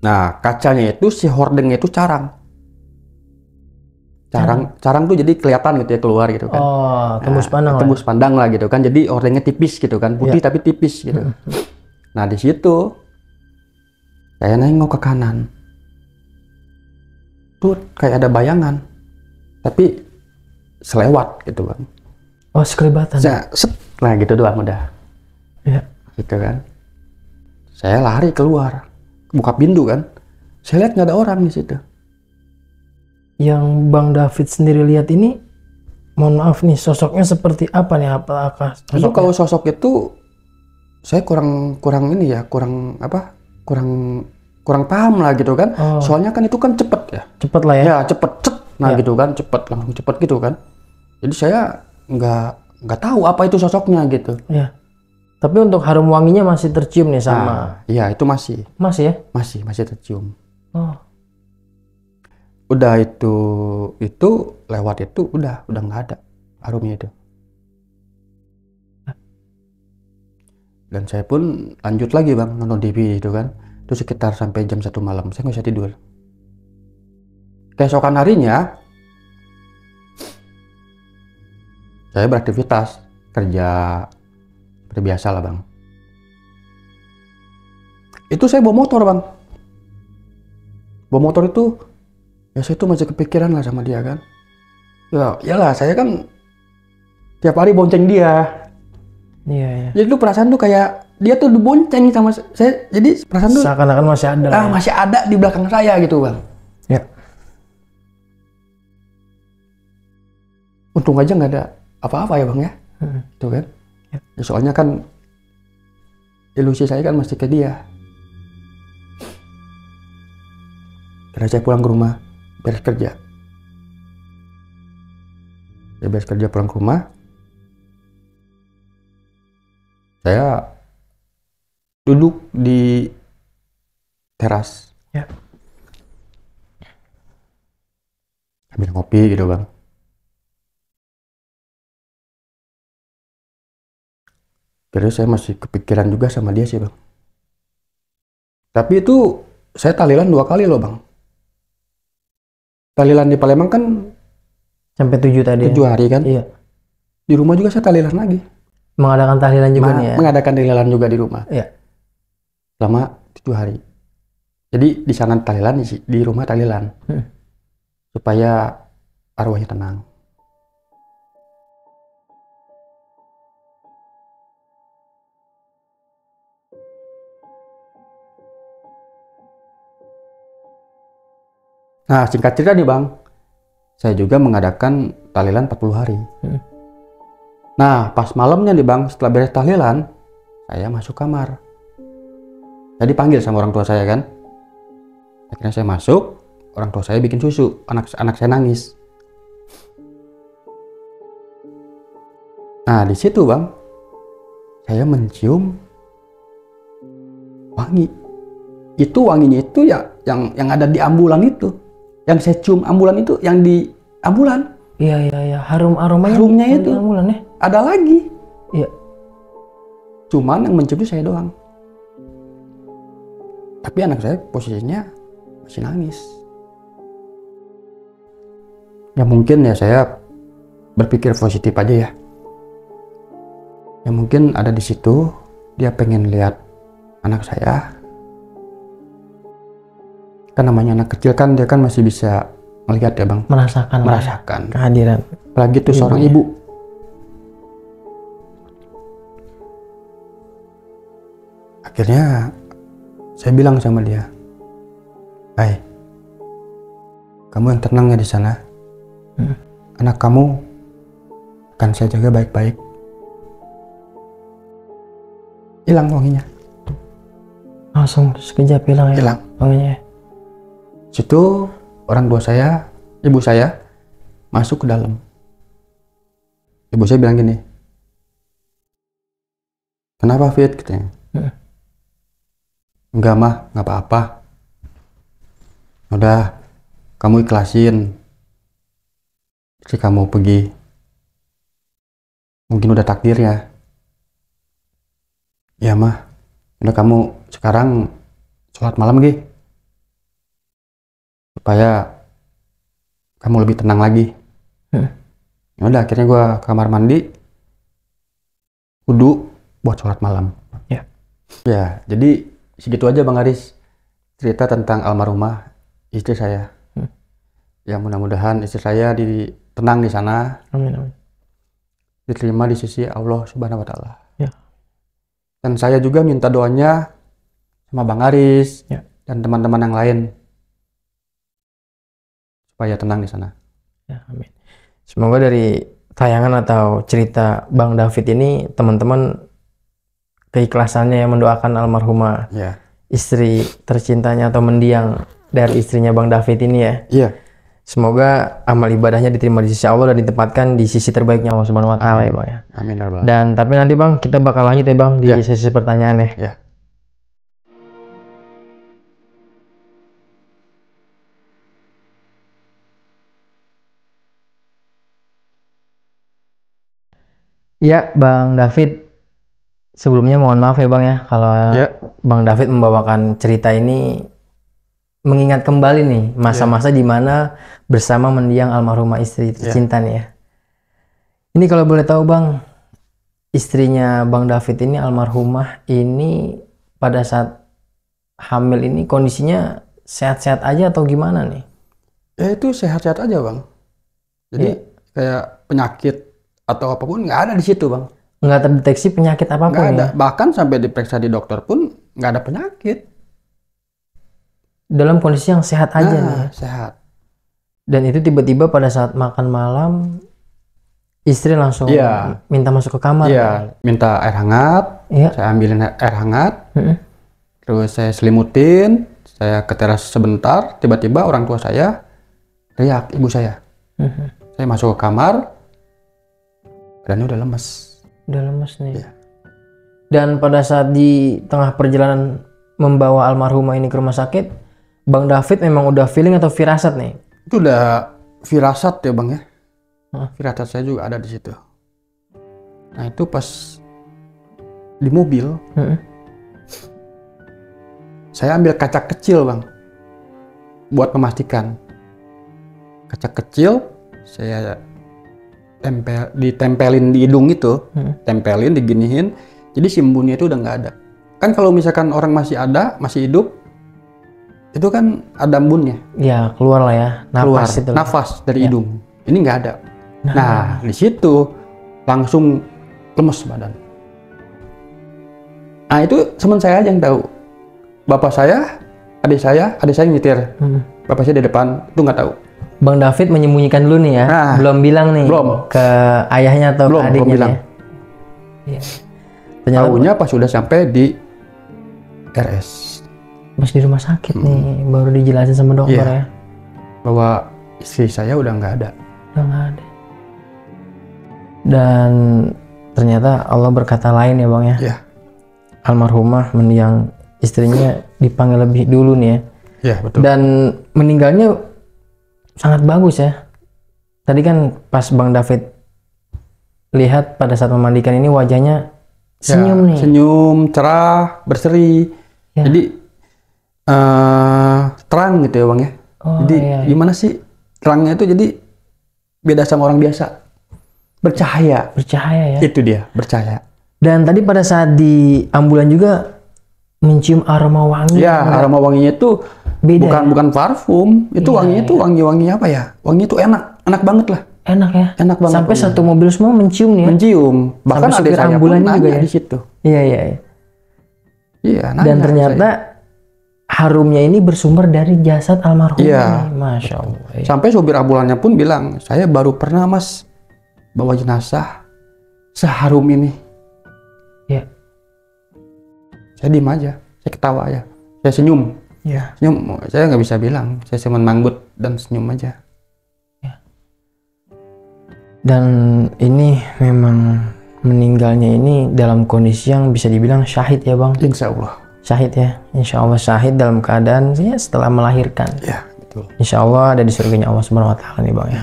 Nah kacanya itu si hordengnya itu carang. Carang tuh jadi kelihatan gitu ya, keluar gitu kan. Oh, tembus pandang. Tembus pandang lah gitu kan. Jadi hordengnya tipis gitu kan. Putih tapi tipis gitu. Nah di situ saya nengok ke kanan. Tuh kayak ada bayangan. Tapi selewat gitu Bang. Oh, sekelibatan. Nah gitu doang udah. Iya. Gitu kan. Saya lari keluar. Buka pintu kan. Saya lihat nggak ada orang di situ. Yang Bang David sendiri lihat ini, mohon maaf nih, sosoknya seperti apa nih? Apakah itu kalau sosok itu saya kurang paham lah gitu kan. Soalnya kan itu kan cepet ya. Cepet lah ya. Ya cepet. Nah gitu kan, langsung cepet gitu kan. Jadi saya nggak tahu apa itu sosoknya gitu. Ya. Tapi untuk harum wanginya masih tercium nih sama. Iya itu masih. Masih ya? Masih tercium. Oh. Udah itu lewat itu udah nggak ada harumnya itu. Dan saya pun lanjut lagi Bang nonton TV itu kan. Itu sekitar sampai jam 1 malam. Saya nggak bisa tidur. Keesokan harinya saya beraktivitas kerja seperti biasa lah Bang. Itu saya bawa motor Bang. Bawa motor itu ya saya tuh masih kepikiran lah sama dia kan. Ya iyalah saya kan tiap hari bonceng dia. Iya. Jadi tuh perasaan tuh kayak dia tuh dibonceng sama saya. Jadi perasaan tuh seakan-akan masih ada. Masih ada di belakang saya gitu Bang. Ya. Untung aja nggak ada apa-apa ya Bang ya. Itu kan. Ya, soalnya kan ilusi saya kan masih ke dia. Karena saya pulang ke rumah beres kerja. Saya beres kerja pulang ke rumah. Saya duduk di teras. Ya. Ambil ngopi gitu Bang. Terus saya masih kepikiran juga sama dia sih Bang. Tapi itu saya tahlilan 2 kali loh Bang. Tahlilan di Palembang kan sampai 7 tadi. 7 hari kan? Iya. Di rumah juga saya tahlilan lagi. Mengadakan tahlilan juga nih ya? Mengadakan tahlilan juga di rumah. Iya. Selama 7 hari. Jadi di sana tahlilan, di rumah tahlilan. Supaya arwahnya tenang. Nah, singkat cerita nih Bang, saya juga mengadakan tahlilan 40 hari. Nah, pas malamnya nih Bang, setelah beres tahlilan, saya masuk kamar. Saya dipanggil sama orang tua saya kan. Akhirnya saya masuk, orang tua saya bikin susu, anak saya nangis. Nah di situ bang, saya mencium wangi. Itu wanginya itu ya yang ada di ambulan itu. Yang saya cium ambulan itu yang di ambulan. Iya. Harumnya itu. Ambulan ya? Ada lagi. Iya. Cuman yang mencium itu saya doang. Tapi anak saya posisinya masih nangis. Ya mungkin ya saya berpikir positif aja ya. Ya mungkin ada di situ dia pengen lihat anak saya. Kan namanya anak kecil kan dia kan masih bisa melihat ya bang. Merasakan kehadiran. Apalagi tuh seorang ibu. Akhirnya saya bilang sama dia, "Hai, kamu yang tenang ya di sana. Anak kamu akan saya jaga baik-baik." Hilang wanginya. Langsung sekejap hilang ya? Hilang wanginya. Situ orang tua saya, ibu saya masuk ke dalam. Ibu saya bilang gini, "Kenapa Fit?" katanya. "Enggak mah, nggak apa-apa. Udah, kamu ikhlasin. Si kamu pergi. Mungkin udah takdirnya. Ya mah, udah kamu sekarang sholat malam Gi. Supaya kamu lebih tenang lagi." Udah akhirnya gue kamar mandi, wudu buat sholat malam. Ya, jadi segitu aja Bang Aris cerita tentang almarhumah istri saya. Ya mudah-mudahan istri saya tenang di sana. Amin. Diterima di sisi Allah Subhanahu wa Ta'ala. Ya. Dan saya juga minta doanya sama Bang Aris dan teman-teman yang lain supaya tenang di sana. Ya, amin. Semoga dari tayangan atau cerita Bang David ini teman-teman keikhlasannya yang mendoakan almarhumah istri tercintanya atau mendiang dari istrinya Bang David ini ya. Iya. Semoga amal ibadahnya diterima di sisi Allah dan ditempatkan di sisi terbaiknya Allah Subhanahu wa Ta'ala ya Bang ya. Amin. Dan tapi nanti Bang kita bakal lanjut ya Bang di sesi pertanyaan ya. Ya. Ya Bang David, sebelumnya mohon maaf ya Bang ya kalau Bang David membawakan cerita ini mengingat kembali nih masa-masa di mana bersama mendiang almarhumah istri tercinta nih ya. Ini kalau boleh tahu Bang, istrinya Bang David ini almarhumah ini pada saat hamil ini kondisinya sehat-sehat aja atau gimana nih? Ya itu sehat-sehat aja Bang. Jadi kayak penyakit atau apapun nggak ada di situ Bang. Nggak terdeteksi penyakit apapun nggak ada. Ya? Bahkan sampai diperiksa di dokter pun nggak ada penyakit. Dalam kondisi yang sehat aja nih. Sehat. Dan itu tiba-tiba pada saat makan malam istri langsung minta masuk ke kamar. Minta air hangat. Saya ambilin air hangat. Terus saya selimutin. Saya ke teras sebentar. Tiba-tiba orang tua saya teriak, ibu saya. Saya masuk ke kamar. Badannya udah lemes. Udah lemes nih. Dan pada saat di tengah perjalanan membawa almarhumah ini ke rumah sakit, Bang David memang udah feeling atau firasat nih? Itu udah firasat ya Bang ya. Firasat saya juga ada di situ. Nah itu pas di mobil, saya ambil kaca kecil Bang, buat memastikan. Kaca kecil saya ditempelin di hidung itu, tempelin, diginiin, jadi si embunnya itu udah nggak ada. Kan kalau misalkan orang masih ada, masih hidup, itu kan ada embunnya. Ya keluar lah ya, nafas dari hidung. Ini nggak ada. Nah di situ langsung lemes badan. Nah itu teman saya aja yang tahu. Bapak saya, adik saya nyetir. Bapak saya di depan, itu nggak tahu. Bang David menyembunyikan dulu nih ya, belum bilang nih ke ayahnya atau ke adiknya. Belum bilang. Ya. Tahunya pas sudah sampai di RS. Pas di rumah sakit nih baru dijelasin sama dokter ya. Bahwa istri saya udah nggak ada. Udah nggak ada. Dan ternyata Allah berkata lain ya Bang ya. Iya. Almarhumah mendiang istrinya dipanggil lebih dulu nih ya. Iya, betul. Dan meninggalnya sangat bagus ya. Tadi kan pas Bang David lihat pada saat memandikan ini wajahnya senyum nih. Senyum, cerah, berseri. Ya. Jadi terang gitu ya Bang ya. Oh, jadi iya. gimana sih terangnya itu, jadi beda sama orang biasa. Bercahaya. Bercahaya ya. Itu dia, bercahaya. Dan tadi pada saat di ambulan juga mencium aroma wangi. Ya, aroma wanginya itu beda. bukan parfum. Itu wanginya itu wangi-wangi apa ya? Wanginya itu enak banget lah. Enak ya. Enak banget. Sampai satu mobil semua mencium nih ya. Mencium. Bahkan sampai ada saya ambulan pun juga nanya ya di situ. Iya. Iya, nanya. Dan ternyata harumnya ini bersumber dari jasad almarhum. Iya. Nih. Masya Allah. Ya. Sampai sopir ambulannya pun bilang, saya baru pernah Mas bawa jenazah seharum ini. Ya. Saya diem aja, saya ketawa aja, saya senyum. Ya. Senyum, saya nggak bisa bilang, saya cuma manggut dan senyum aja. Ya. Dan ini memang meninggalnya ini dalam kondisi yang bisa dibilang syahid ya Bang. Insya Allah. Syahid ya, insya Allah syahid dalam keadaan ya setelah melahirkan. Ya, betul. Insya Allah ada di surganya Allah Subhanahu Wa Taala nih Bang ya.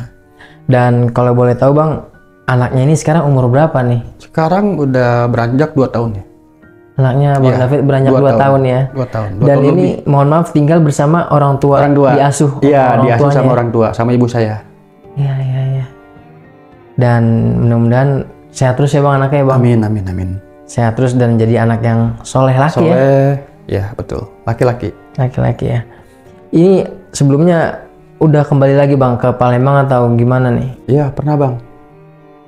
Dan kalau boleh tahu Bang, anaknya ini sekarang umur berapa nih? Sekarang udah beranjak 2 tahun ya. Anaknya Bang David beranjak 2 tahun ya. 2 tahun. Dan ini mohon maaf tinggal bersama orang tua. Diasuh. Iya, diasuh sama orang tua, sama ibu saya. Iya. Dan mudah-mudahan sehat terus ya Bang anaknya ya Bang. Amin. Sehat terus dan jadi anak yang soleh laki ya. Ya betul. Laki-laki. Laki-laki ya. Ini sebelumnya udah kembali lagi Bang ke Palembang atau gimana nih? Iya pernah Bang.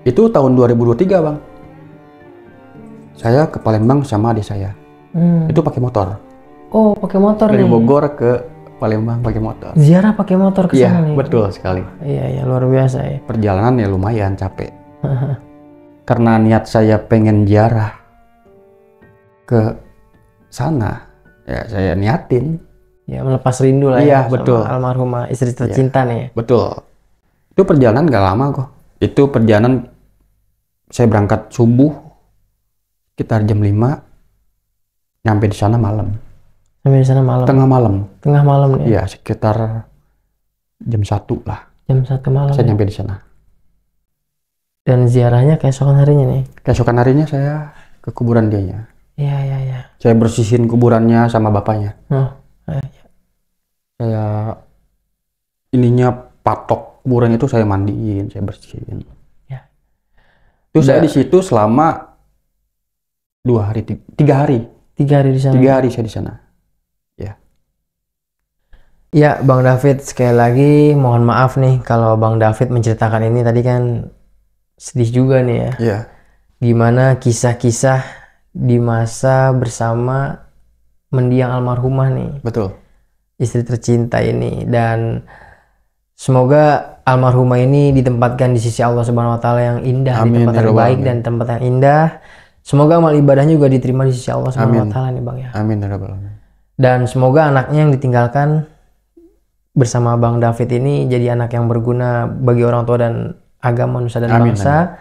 Itu tahun 2023 Bang. Saya ke Palembang sama adik saya. Itu pakai motor. Oh pakai motor Dari nih. Bogor ke Palembang pakai motor. Ziarah pakai motor ke sana nih. Iya betul sekali. Iya luar biasa ya. Perjalanan ya lumayan capek. Karena niat saya pengen ziarah ke sana, ya saya niatin. Ya melepas rindu lah iya, ya. Betul. Sama almarhumah istri tercinta nih. Betul. Itu perjalanan gak lama kok. Itu perjalanan saya berangkat subuh sekitar jam 5, nyampe di sana malam. Sampai di sana malam. Tengah malam. Tengah malam ya. Iya sekitar jam 1 lah. Jam 1 malam. Saya ya? nyampe di sana. Dan ziarahnya keesokan harinya nih. Keesokan harinya saya ke kuburan dianya. Iya. Saya bersihin kuburannya sama bapaknya. Iya. Saya ininya patok kuburan itu saya mandiin, saya bersihin. Ya. Terus saya di situ selama 2 hari, 3 hari. 3 hari di sana. 3 hari saya di sana. Ya, Bang David sekali lagi mohon maaf nih kalau Bang David menceritakan ini tadi kan sedih juga nih ya. Iya. Gimana kisah-kisah di masa bersama mendiang almarhumah nih. Betul. Istri tercinta ini, dan semoga almarhumah ini ditempatkan di sisi Allah Subhanahu Wa Taala yang indah. Amin, di tempat yang baik dan tempat yang indah. Semoga amal ibadahnya juga diterima di sisi Allah Subhanahu Wa Taala nih Bang ya. Amin ya rabbal alamin. Dan semoga anaknya yang ditinggalkan bersama Bang David ini jadi anak yang berguna bagi orang tua dan agama nusa dan bangsa.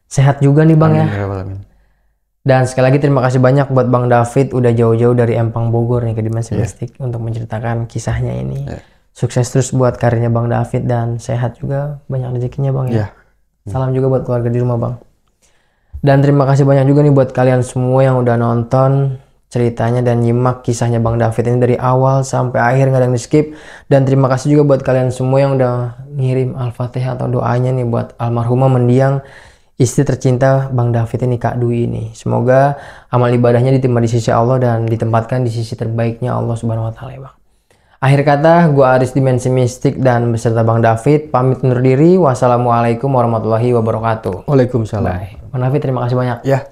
Sehat juga nih Bang ya. Dan sekali lagi terima kasih banyak buat Bang David udah jauh-jauh dari Empang Bogor nih ke Dimensi Mistik untuk menceritakan kisahnya ini. Sukses terus buat karirnya Bang David dan sehat juga, banyak rezekinya Bang ya. Salam juga buat keluarga di rumah Bang. Dan terima kasih banyak juga nih buat kalian semua yang udah nonton ceritanya dan nyimak kisahnya Bang David ini dari awal sampai akhir, nggak ada yang di skip. Dan terima kasih juga buat kalian semua yang udah ngirim Al-Fatihah atau doanya nih buat almarhumah mendiang istri tercinta Bang David ini, Kak Dwi ini. Semoga amal ibadahnya diterima di sisi Allah dan ditempatkan di sisi terbaiknya Allah Subhanahu Wa Taala ya Bang. Akhir kata, gua Aris Dimensi Mistik dan beserta Bang David pamit undur diri. Wassalamualaikum warahmatullahi wabarakatuh. Waalaikumsalam. Bye. Bang David terima kasih banyak. Ya.